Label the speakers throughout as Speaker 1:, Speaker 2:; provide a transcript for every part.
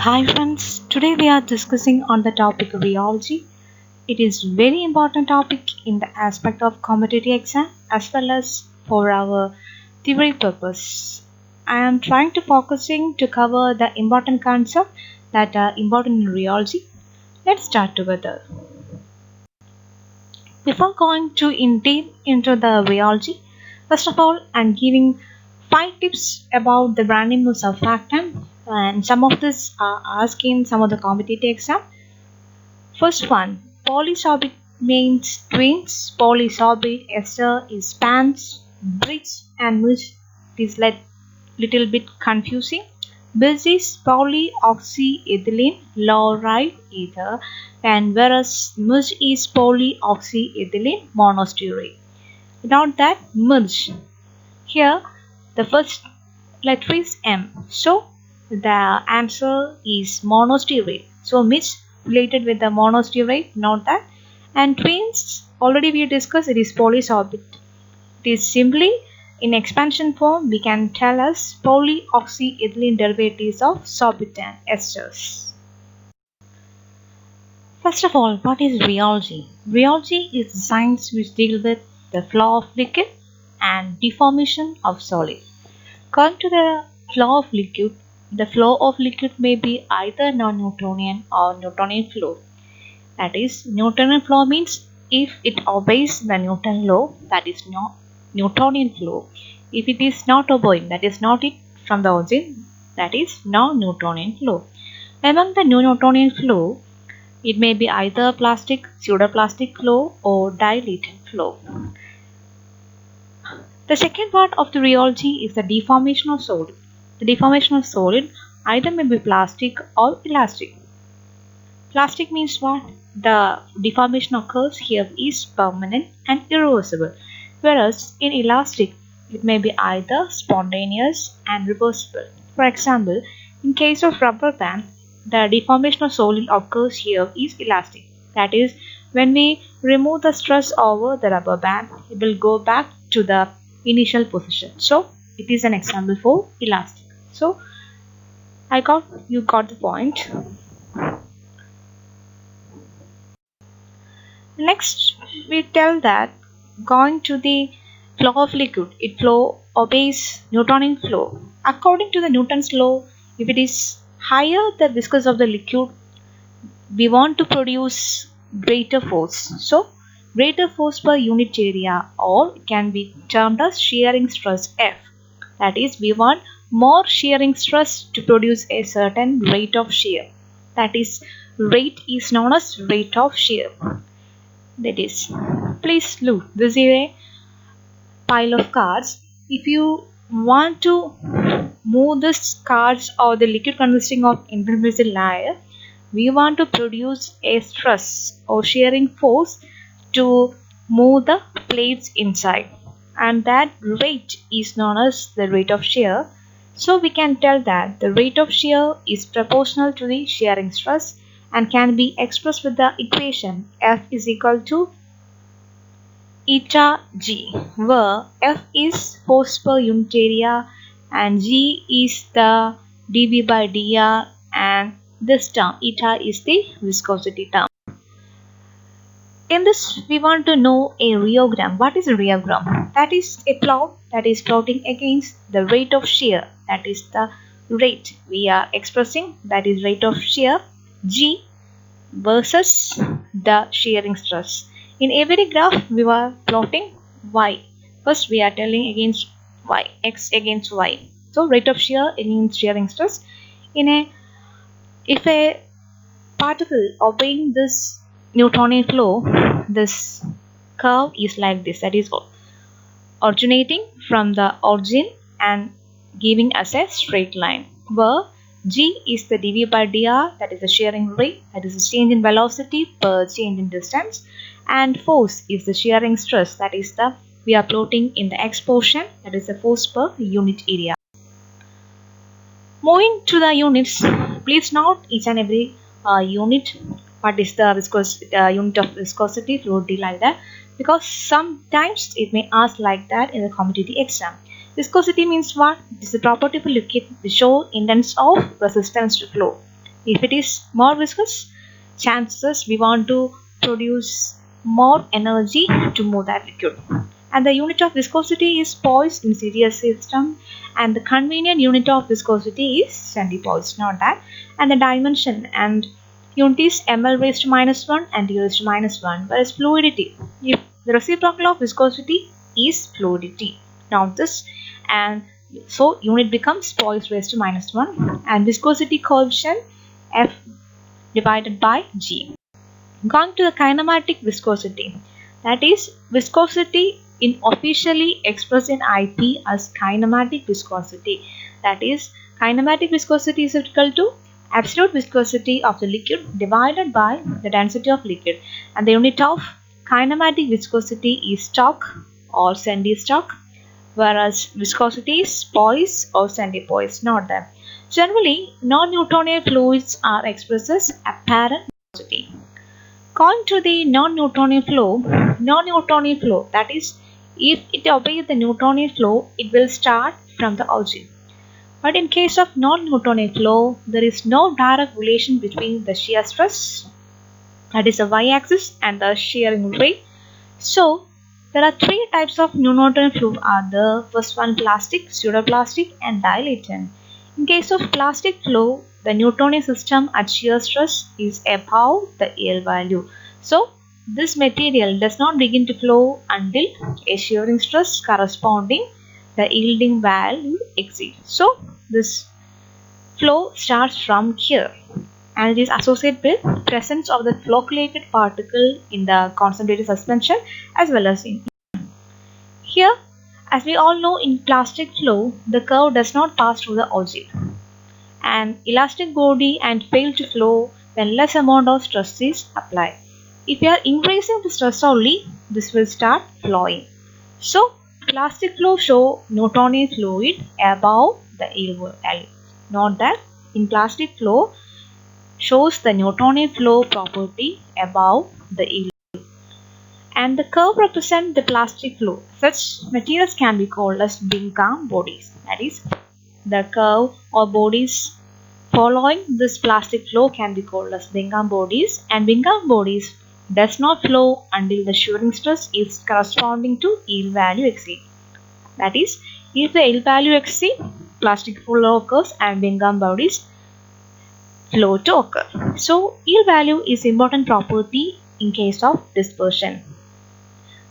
Speaker 1: Hi friends, today we are discussing on the topic rheology. It is very important topic in the aspect of competitive exam as well as for our theory purpose. I am trying to focusing to cover the important concept that are important in rheology. Let's start together. Before going to in deep into the rheology, first of all, I'm giving 5 tips about the branding of surfactant, and some of this are asked in some of the competitive exam. First one, polysorbate means twins. Polysorbate ester is pans, bridge, and mush. It is little bit confusing. This is polyoxyethylene chloride ether, and whereas mush is polyoxyethylene monostearate. Without that, mush. Here, the first letter is M. So, the answer is monostearate. So, mush related with the monostearate, not that. And twins, already we discussed, it is polysorbate. It is simply in expansion form, we can tell us polyoxyethylene derivatives of sorbitan esters. First of all, what is rheology? Rheology is the science which deals with the flow of liquid and deformation of solid. According to the flow of liquid, the flow of liquid may be either non-Newtonian or Newtonian flow. That is, Newtonian flow means if it obeys the Newton law, that is not Newtonian flow. If it is not obeying, that is not it from the origin, that is non-Newtonian flow. Among the non-Newtonian flow, it may be either plastic, pseudoplastic flow or dilatant flow. The second part of the rheology is the deformation of solid. The deformation of solid either may be plastic or elastic. Plastic means what? The deformation occurs here is permanent and irreversible, whereas in elastic it may be either spontaneous and reversible. For example, in case of rubber band, the deformation of solid occurs here is elastic. That is, when we remove the stress over the rubber band, it will go back to the initial position. So, it is an example for elastic. So, you got the point. Next, we tell that going to the flow of liquid, it flow obeys Newtonian flow. According to the Newton's law, if it is higher the viscosity of the liquid, we want to produce greater force. So, greater force per unit area, or it can be termed as shearing stress F. That is, we want more shearing stress to produce a certain rate of shear. That is, rate is known as rate of shear. That is, please look, this is a pile of cards. If you want to move this cards or the liquid consisting of intermediate layer, we want to produce a stress or shearing force to move the plates inside, and that rate is known as the rate of shear. So we can tell that the rate of shear is proportional to the shearing stress and can be expressed with the equation F is equal to eta G, where F is force per unit area and G is the dV by dr, and this term eta is the viscosity term. In this, we want to know a rheogram. What is a rheogram? That is a plot that is plotting against the rate of shear. That is the rate we are expressing. That is rate of shear G versus the shearing stress. In every graph, we are plotting Y. First, we are telling against Y, X against Y. So, rate of shear against shearing stress. If a particle obeying this Newtonian flow, this curve is like this. That is originating from the origin and giving us a straight line, where G is the dV by dr, that is the shearing rate, that is the change in velocity per change in distance, and force is the shearing stress, that is the we are plotting in the X portion, that is the force per unit area. Moving to the units, please note each and every unit. What is the unit of viscosity? Fluid D like that, because sometimes it may ask like that in the competitive exam. Viscosity means what? It is the property of a liquid which shows index of resistance to flow. If it is more viscous, chances we want to produce more energy to move that liquid. And the unit of viscosity is poise in serial system, and the convenient unit of viscosity is centipoise, not that. And the dimension and unit is ml raised to -1 and d raised to -1. Whereas fluidity, if the reciprocal of viscosity is fluidity, not this, and so unit becomes poise raised to -1 and viscosity coefficient F divided by G. Going to the kinematic viscosity, that is viscosity in officially expressed in IP as kinematic viscosity. That is, kinematic viscosity is equal to absolute viscosity of the liquid divided by the density of liquid, and the unit of kinematic viscosity is stock or centistock, whereas viscosity is poise or centipoise, not them. Generally, non-Newtonian fluids are expressed as apparent viscosity. Going to the non-Newtonian flow, that is, if it obeys the Newtonian flow, it will start from the origin. But in case of non-Newtonian flow, there is no direct relation between the shear stress, that is the y-axis, and the shearing rate. So, there are three types of Newtonian flow are the first one plastic, pseudoplastic, and dilatant. In case of plastic flow, the Newtonian system at shear stress is above the yield value. So, this material does not begin to flow until a shearing stress corresponding the yielding value exceeds. So, this flow starts from here, and it is associated with presence of the flocculated particle in the concentrated suspension as well as in here. As we all know, in plastic flow, the curve does not pass through the origin and elastic body and fail to flow when less amount of stress is applied. If you are increasing the stress only, this will start flowing. So, plastic flow show Newtonian fluid above the yield value. Note that in plastic flow shows the Newtonian flow property above the yield. And the curve represents the plastic flow. Such materials can be called as Bingham bodies. That is, the curve or bodies following this plastic flow can be called as Bingham bodies, and Bingham bodies does not flow until the shearing stress is corresponding to yield value exceed. That is, if the yield value exceed, plastic flow occurs and Bingham bodies flow to occur. So, yield value is important property in case of dispersion.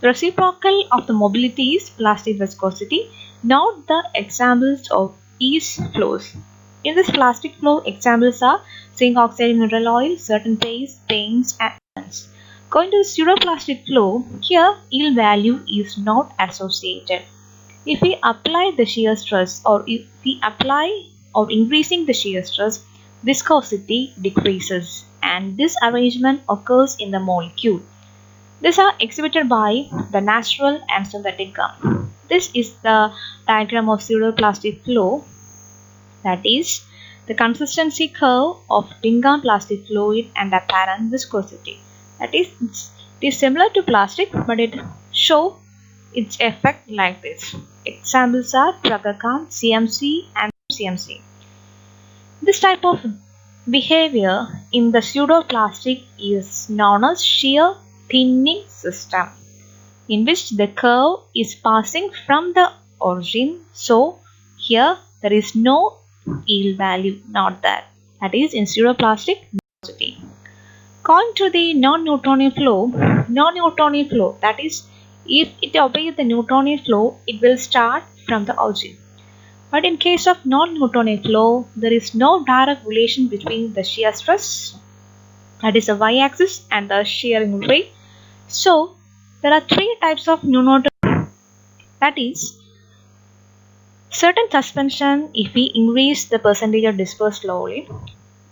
Speaker 1: The reciprocal of the mobility is plastic viscosity. Note the examples of each flows. In this plastic flow, examples are zinc oxide mineral oil, certain paints, and oils. Going to the pseudoplastic flow, here yield value is not associated. If we apply the shear stress or if we apply or increasing the shear stress, viscosity decreases and this arrangement occurs in the molecule. These are exhibited by the natural and synthetic gum. This is the diagram of pseudoplastic flow, that is, the consistency curve of Bingham plastic fluid and apparent viscosity. That is, it is similar to plastic, but it shows its effect like this. Examples are Praga-Khan, CMC, and CMC. This type of behavior in the pseudoplastic is known as shear thinning system, in which the curve is passing from the origin. So, here there is no yield value, not that. That is in pseudoplastic viscosity. Going to the non-Newtonian flow, that is, if it obeys the Newtonian flow, it will start from the origin. But in case of non-Newtonian flow, there is no direct relation between the shear stress, that is the y-axis, and the shearing rate. So, there are three types of Newtonian, that is, certain suspension, if we increase the percentage of dispersed slowly,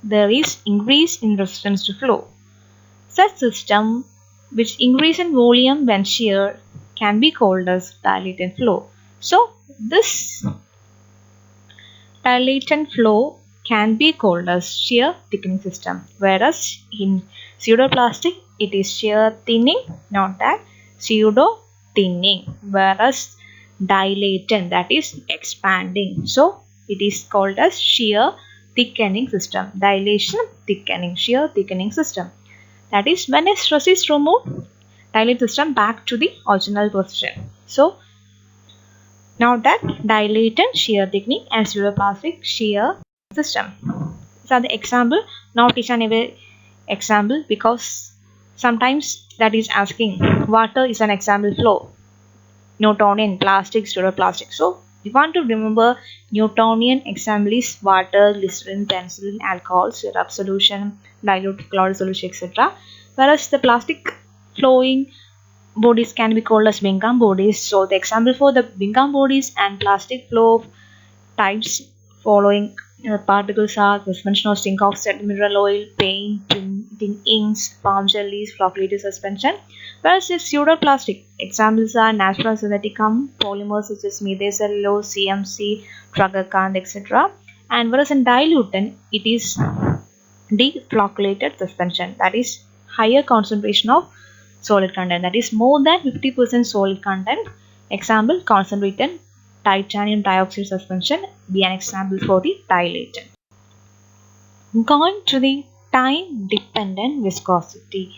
Speaker 1: there is increase in resistance to flow. Such system which increase in volume when sheared can be called as dilatant flow. So, this dilatant flow can be called as shear thickening system, whereas in pseudoplastic it is shear thinning, not that pseudo thinning, whereas dilatant, that is expanding. So, it is called as shear thickening system. Dilation, thickening, shear thickening system. That is, when a stress is removed, dilate system back to the original position. So, now that dilate and shear thickening and pseudoplastic shear system. So, the example, not each and every example, because sometimes that is asking water is an example flow. Newtonian, plastic, pseudoplastic. So, we want to remember Newtonian example is water, glycerin, penicillin, alcohol, syrup solution, dilute chloride solution, etc. Whereas the plastic flowing bodies can be called as Bingham bodies. So, the example for the Bingham bodies and plastic flow types following particles are suspension of zinc oxide, mineral oil, paint, printing inks, palm jellies, flocculated suspension. Whereas if pseudoplastic examples are natural synthetic polymers such as methyl cellulose, CMC, Tragerkand, etc. And whereas in dilutant, it is deflocculated suspension, that is higher concentration of solid content, that is more than 50% solid content. Example, concentrated titanium dioxide suspension be an example for the dilatant. Going to the time dependent viscosity.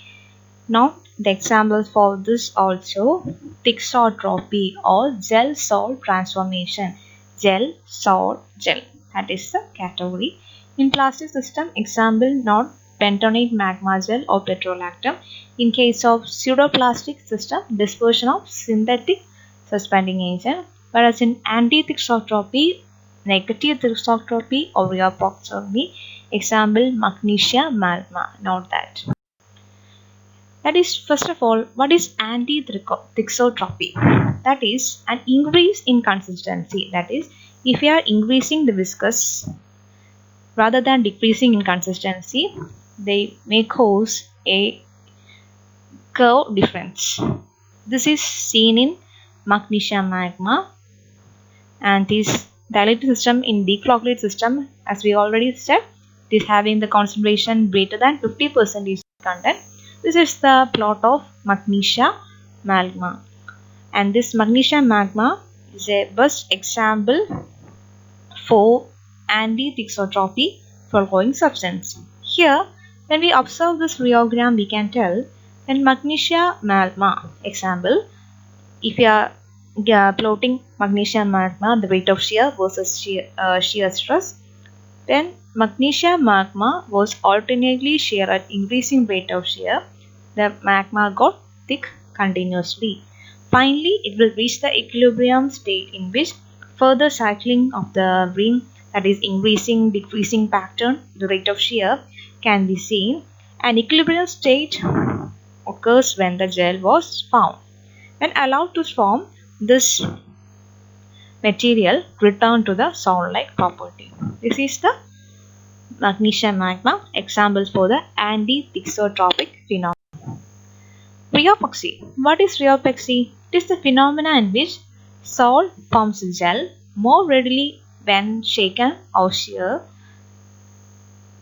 Speaker 1: Now the examples for this also thixotropy or gel salt transformation. Gel, salt, gel, that is the category. In plastic system, example not bentonite magma gel or petrolactam. In case of pseudoplastic system, dispersion of synthetic suspending agent. Whereas in anti-thixotropy, negative thixotropy or rheopoxy, example magnesia magma. Note that. That is, first of all, what is anti-thixotropy? That is an increase in consistency. That is, if you are increasing the viscous rather than decreasing in consistency, they may cause a curve difference. This is seen in magnesia magma, and this dilated system in deflocculated system, as we already said, it is having the concentration greater than 50% content. This is the plot of magnesia magma, and this magnesia magma is a best example for anti-thixotropy following substance. Here, when we observe this rheogram, we can tell when magnesia magma example, if you are plotting magnesia magma, the rate of shear versus shear stress, then magnesia magma was alternately shear at increasing rate of shear. The magma got thick continuously. Finally, it will reach the equilibrium state in which further cycling of the ring, that is increasing decreasing pattern, the rate of shear can be seen. An equilibrium state occurs when the gel was found. When allowed to form, this material return to the salt-like property. This is the magnesia magma example for the anti-thixotropic phenomenon. Rheopoxy. What is rheopoxy? It is the phenomena in which salt forms gel more readily when shaken or shear.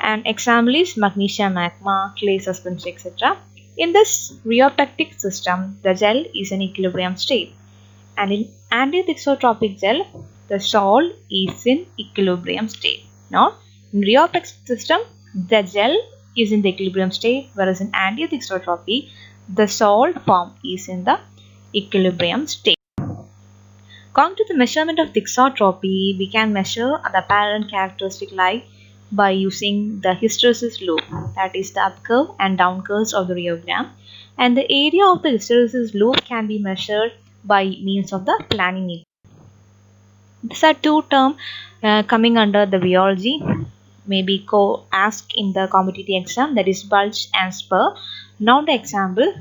Speaker 1: An example is magnesia magma, clay suspension, etc. In this rheopectic system, the gel is in equilibrium state, and in anti-thixotropic gel, the salt is in equilibrium state. Now, in rheopectic system, the gel is in the equilibrium state, whereas in anti-thixotropy, the salt form is in the equilibrium state. Coming to the measurement of thixotropy, we can measure the apparent characteristic light by using the hysteresis loop, that is the up curve and down curves of the rheogram, and the area of the hysteresis loop can be measured by means of the planimeter. These are two terms coming under the rheology, maybe asked in the competitive exam, that is bulge and spur. Now the example,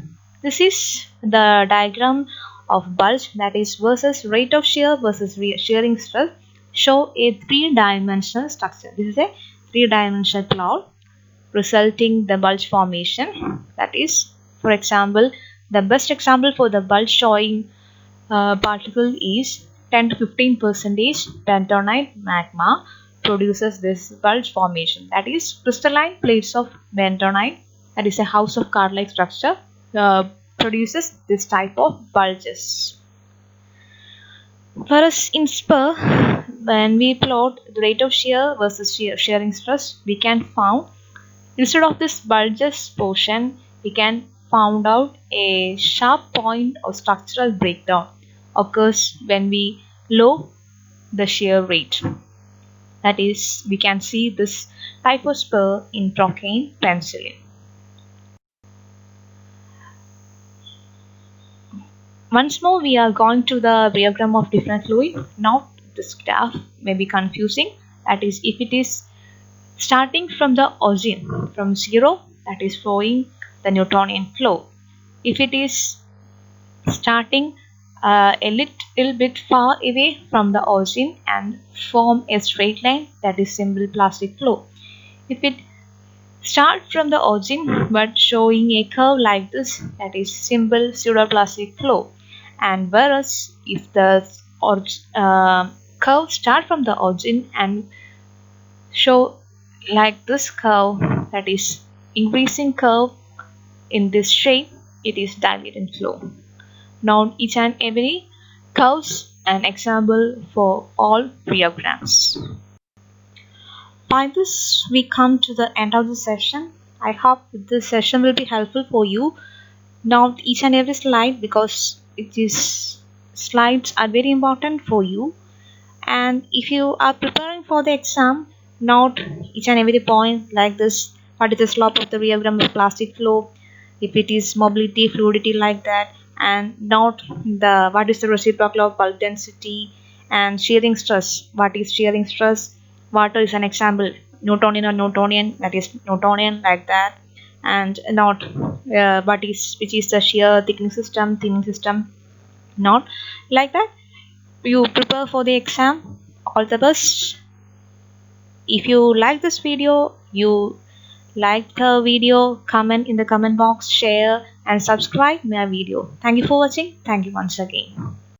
Speaker 1: this is the diagram of bulge, that is versus rate of shear versus shearing stress, show a three-dimensional structure. This is a three-dimensional plot resulting the bulge formation. That is, for example, the best example for the bulge showing particle is 10 to 15% bentonite magma produces this bulge formation. That is, crystalline plates of bentonite, that is a house of card-like structure, produces this type of bulges. Whereas in spur, when we plot the rate of shear versus shearing stress, we can found instead of this bulges portion, we can found out a sharp point of structural breakdown occurs when we low the shear rate. That is, we can see this type of spur in Procaine penicillin. Once more, we are going to the diagram of different fluid. Now, this graph may be confusing. That is, if it is starting from the origin, from zero, that is flowing the Newtonian flow. If it is starting a little bit far away from the origin and form a straight line, that is simple plastic flow. If it start from the origin but showing a curve like this, that is simple pseudoplastic flow. And whereas if the curve start from the origin and show like this curve, that is increasing curve in this shape, it is divergent flow. Now each and every curves an example for all diagrams. By this we come to the end of the session. I hope this session will be helpful for you. Not each and every slide, because slides are very important for you, and if you are preparing for the exam, note each and every point like this. What is the slope of the diagram of plastic flow, if it is mobility, fluidity, like that, and note the what is the reciprocal of bulk density and shearing stress. What is shearing stress? Water is an example, Newtonian or Newtonian, that is Newtonian, like that. And note which is the shear thickening system, not like that. You prepare for the exam. All the best. If you like this video, comment in the comment box, share and subscribe my video. Thank you for watching. Thank you once again.